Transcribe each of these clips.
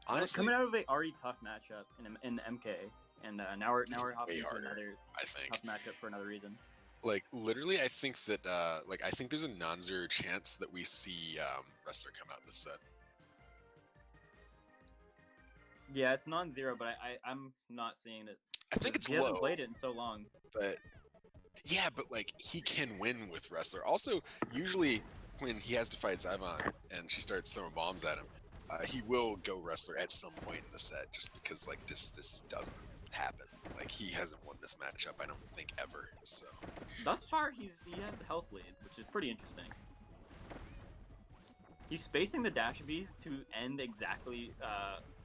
Honestly, coming out of a already tough matchup in MK, and now we're hopping way into harder, another I think. tough matchup for another reason. Like literally, I think that I think there's a non-zero chance that we see Wrestler come out this set. Yeah, it's non-zero, but I'm not seeing it. I think it's He low, hasn't played it in so long. but yeah, but like he can win with Wrestler. Also, usually when he has to fight Zyvon and she starts throwing bombs at him, he will go Wrestler at some point in the set, just because like this doesn't happen. Like he hasn't won this matchup, I don't think, ever. So Thus far, he has the health lead, which is pretty interesting. He's spacing the dash Bs to end exactly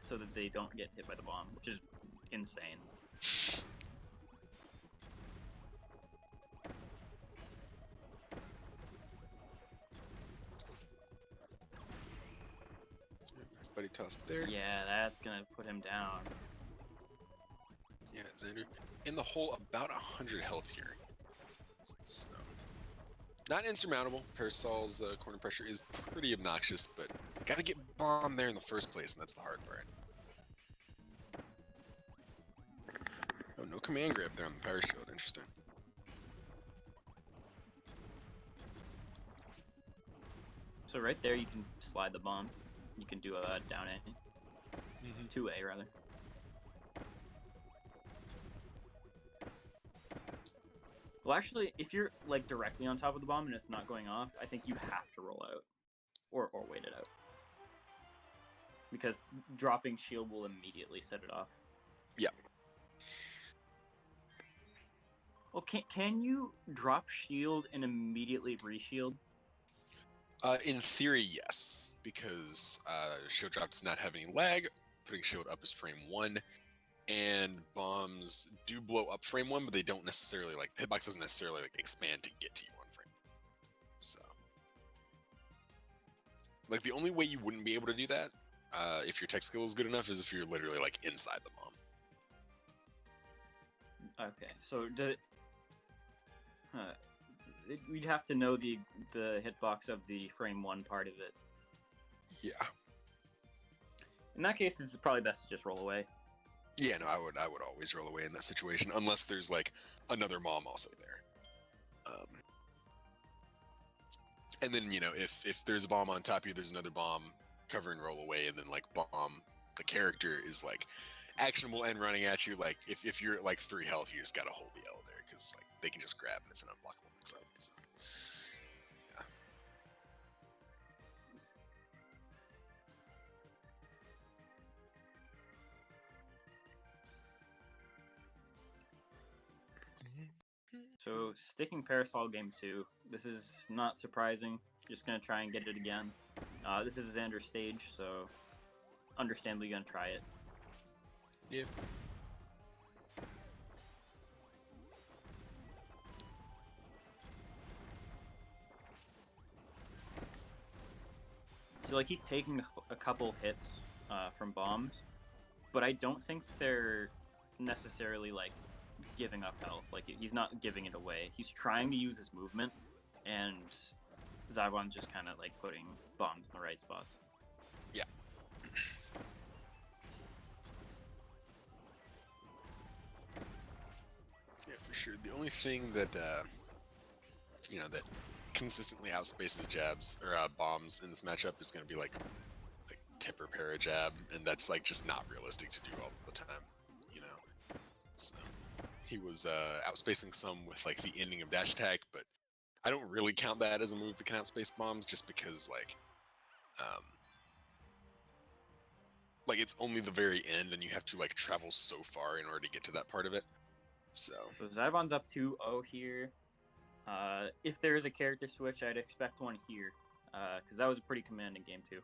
so that they don't get hit by the bomb, which is insane. nice buddy toss there. Yeah, that's gonna put him down. Yeah, Xander in the hole, about 100 health here. So, not insurmountable. Parasol's corner pressure is pretty obnoxious, but gotta get bombed there in the first place, and that's the hard part. Oh, no command grab there on the power shield. Interesting. So right there, you can slide the bomb. You can do a down A, 2A rather. Well, actually, if you're like directly on top of the bomb and it's not going off, I think you have to roll out, or wait it out, because dropping shield will immediately set it off. Yeah. Well, can you drop shield and immediately reshield? In theory, yes, because shield drop does not have any lag. Putting shield up is frame 1, and bombs do blow up frame 1, but they don't necessarily, like, the hitbox doesn't necessarily like expand to get to you on frame. So, like, the only way you wouldn't be able to do that, if your tech skill is good enough, is if you're literally like inside the bomb. Okay, so we'd have to know the hitbox of the frame 1 part of it. Yeah. In that case, it's probably best to just roll away. Yeah, no, I would always roll away in that situation, unless there's like another mom also there. And then, you know, if there's a bomb on top of you, there's another bomb, cover and roll away, and then like bomb, the character is like actionable and running at you. Like if you're at like 3 health, you just gotta hold the L there, because like they can just grab and it's an unblockable mix-up. So, yeah. So sticking Parasol game 2, this is not surprising. Just gonna try and get it again. This is XanderT's stage, so understandably gonna try it. Yeah. So like he's taking a couple hits from bombs, but I don't think they're necessarily like giving up health. Like he's not giving it away. He's trying to use his movement, and Zyvon's just kind of like putting bombs in the right spots. Yeah. Yeah, for sure. The only thing that you know, that consistently outspaces jabs or bombs in this matchup is going to be like tip or para jab, and that's like just not realistic to do all the time, you know. So he was outspacing some with like the ending of dash attack, but I don't really count that as a move that can outspace bombs, just because like it's only the very end, and you have to like travel so far in order to get to that part of it. So Zyvon's up 2-0 here. If there is a character switch, I'd expect one here, because that was a pretty commanding game too.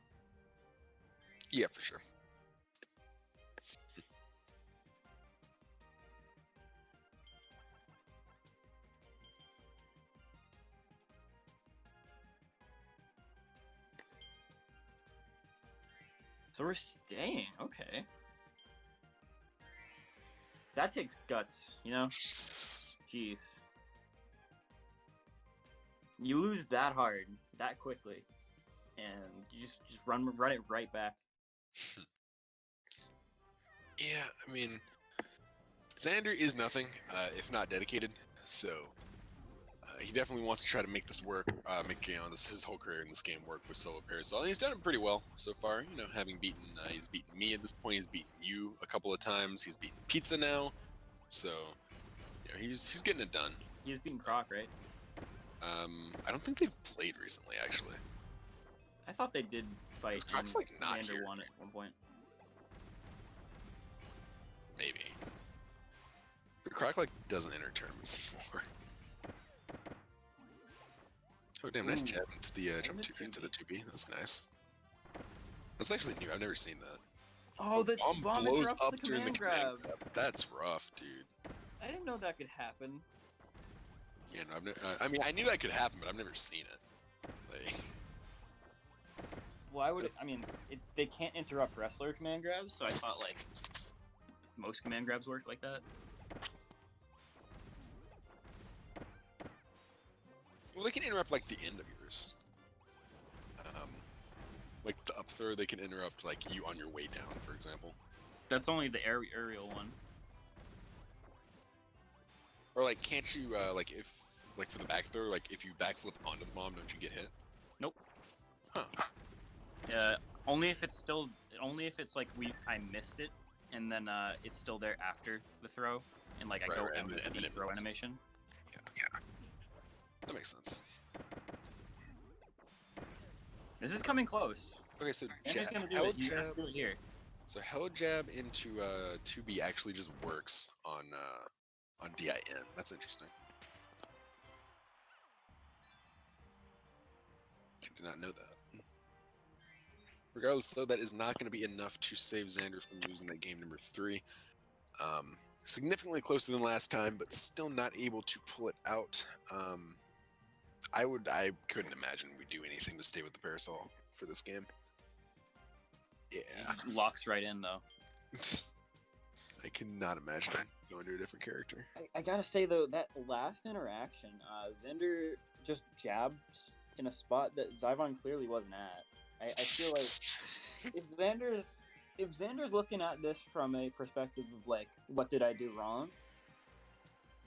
yeah, for sure. So we're staying, okay. That takes guts, you know? Jeez. You lose that hard, that quickly, and you just run it right back. Yeah, I mean, Xander is nothing if not dedicated. So he definitely wants to try to make this work, make his whole career in this game work with solo Parasol. And he's done it pretty well so far. You know, having he's beaten me at this point. He's beaten you a couple of times. He's beaten Pizza now. So you know, he's getting it done. He's beaten Croc, right? I don't think they've played recently, actually. I thought they did fight. Croc's like not Xander here. won at one point. Maybe. But Croc like doesn't enter tournaments anymore. Oh damn! Nice Ooh. jab into the jump Into 2B into the 2B. 2B. That's nice. That's actually new. I've never seen that. Oh, the Bomb blows interrupts up the during the command command grab. grab. That's rough, dude. I didn't know that could happen. Yeah, no, I mean, I knew that could happen, but I've never seen it. Like, Why would it? I mean, they can't interrupt wrestler command grabs, so I thought like most command grabs work like that. well, they can interrupt like the end of yours. Like the up throw, they can interrupt like you on your way down, for example. That's only the aerial one. Or like, can't you like if like for the back throw, like if you backflip onto the bomb, don't you get hit? Nope. Huh. Only if it's still. Only if it's like I missed it, and then it's still there after the throw, and like I Right, go right, into and then the it throw moves. animation. Yeah. That makes sense. This is coming close. Okay, so Xander's gonna do held it. He has to do it here. So held jab into 2B actually just works on DIN. That's interesting. I did not know that. Regardless, though, that is not going to be enough to save Xander from losing that game number 3. Significantly closer than last time, but still not able to pull it out. I couldn't imagine we'd do anything to stay with the Parasol for this game. Yeah. He locks right in though. I could not imagine going to a different character. I gotta say though, that last interaction, Xander just jabs in a spot that Zyvon clearly wasn't at. I feel like if Xander's looking at this from a perspective of like, what did I do wrong?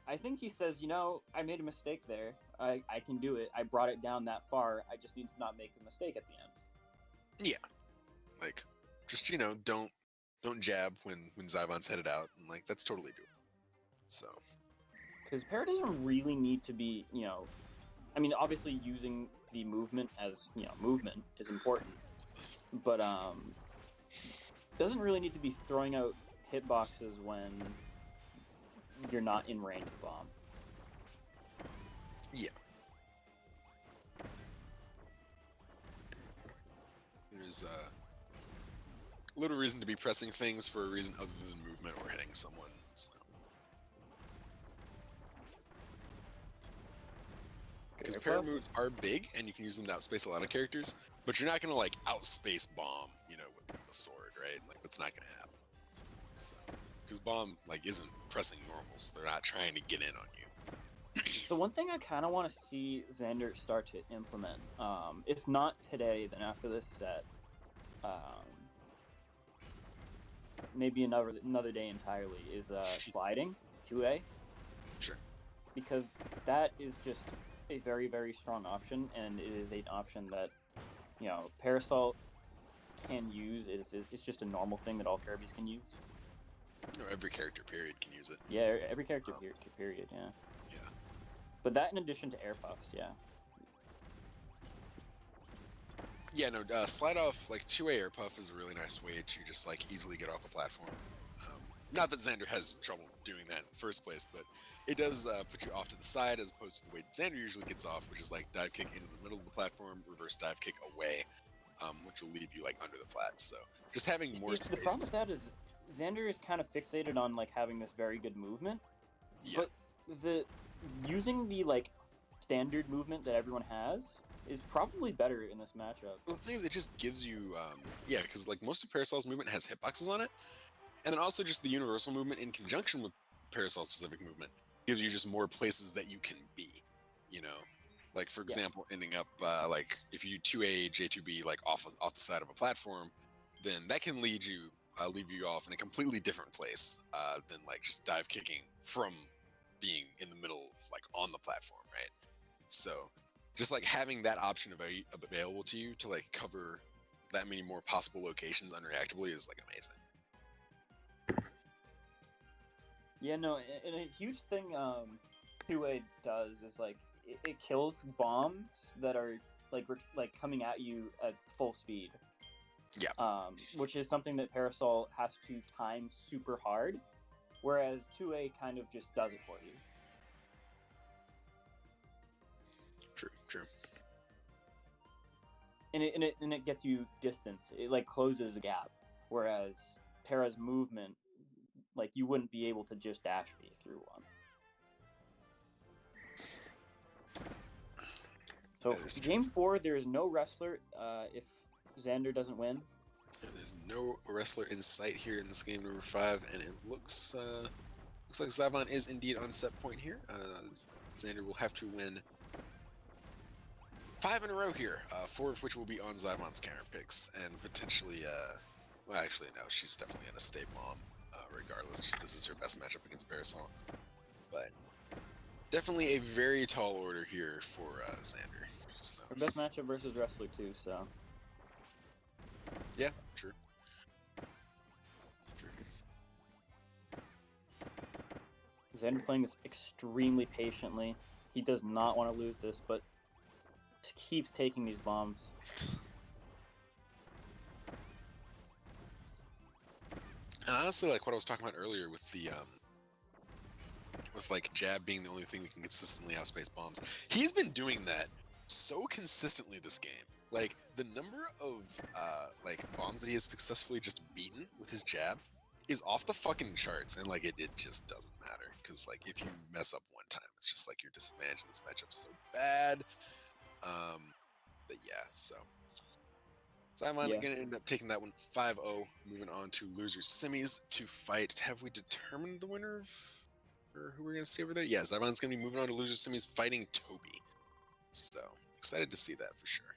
I think he says, you know, I made a mistake there. I can do it. I brought it down that far. I just need to not make a mistake at the end. Yeah. Like, just, you know, don't jab when Zyvon's headed out, and like that's totally doable. So because Parrot doesn't really need to be, you know, I mean, obviously using the movement as, you know, movement is important, but doesn't really need to be throwing out hitboxes when you're not in range of bomb. yeah. There's little reason to be pressing things for a reason other than movement or hitting someone. So. Because parry moves are big, and you can use them to outspace a lot of characters, but you're not going to, like, outspace Bomb, you know, with a sword, right? Like, that's not going to happen. So, because Bomb, like, isn't pressing normals. They're not trying to get in on you. The one thing I kind of want to see Xander start to implement, if not today, then after this set, maybe another day entirely, is sliding 2A. Sure. Because that is just a very, very strong option, and it is an option that, you know, Parasol can use. It's just a normal thing that all Kirby's can use. No, every character, period, can use it. Yeah, every character, period, yeah. Yeah. But that in addition to air puffs, yeah. Yeah, no, slide off, like, 2A air puff is a really nice way to just, like, easily get off a platform. Not that Xander has trouble doing that in the first place, but it does put you off to the side as opposed to the way Xander usually gets off, which is, like, dive kick into the middle of the platform, reverse dive kick away, which will leave you, like, under the plat. So just having more space. The problem with that is Xander is kind of fixated on, like, having this very good movement. Yeah. But using the, like, standard movement that everyone has is probably better in this matchup. Well, the thing is, it just gives you, yeah, because like most of Parasol's movement has hitboxes on it, and then also just the universal movement in conjunction with Parasol's specific movement gives you just more places that you can be, you know, like for example, ending up like if you do 2A J2B like off the side of a platform, then that can lead you leave you off in a completely different place than like just dive kicking from being in the middle of like on the platform, right? So just like having that option available to you to like cover that many more possible locations unreactably is like amazing. Yeah, no, and a huge thing 2A does is like it kills bombs that are like coming at you at full speed. Yeah. Which is something that Parasol has to time super hard, whereas 2A kind of just does it for you. True. And it gets you distance. It like closes a gap, whereas Para's movement, like you wouldn't be able to just dash me through one. So game 4, there is no wrestler if Xander doesn't win. Yeah, there's no wrestler in sight here in this game number 5, and it looks like Zyvon is indeed on set point here. Xander will have to win 5 in a row here, 4 of which will be on Zyvon's counter picks, and potentially, well, actually, no, she's definitely going to stay mom, regardless. Just this is her best matchup against Parasol. But definitely a very tall order here for Xander. So. Her best matchup versus wrestler, too, so. Yeah, true. Xander playing this extremely patiently. He does not want to lose this, but keeps taking these bombs. And honestly, like what I was talking about earlier with the with like jab being the only thing that can consistently outspace bombs, he's been doing that so consistently this game. Like the number of like bombs that he has successfully just beaten with his jab is off the fucking charts, and like it just doesn't matter because like if you mess up one time, it's just like you're disadvantaged in this matchup so bad. But yeah, so Zyvon gonna end up taking that one 5-0, moving on to losers semis to fight. Have we determined the winner of or who we're gonna see over there? Yeah, Zyvon's gonna be moving on to losers semis fighting Toby. So excited to see that for sure.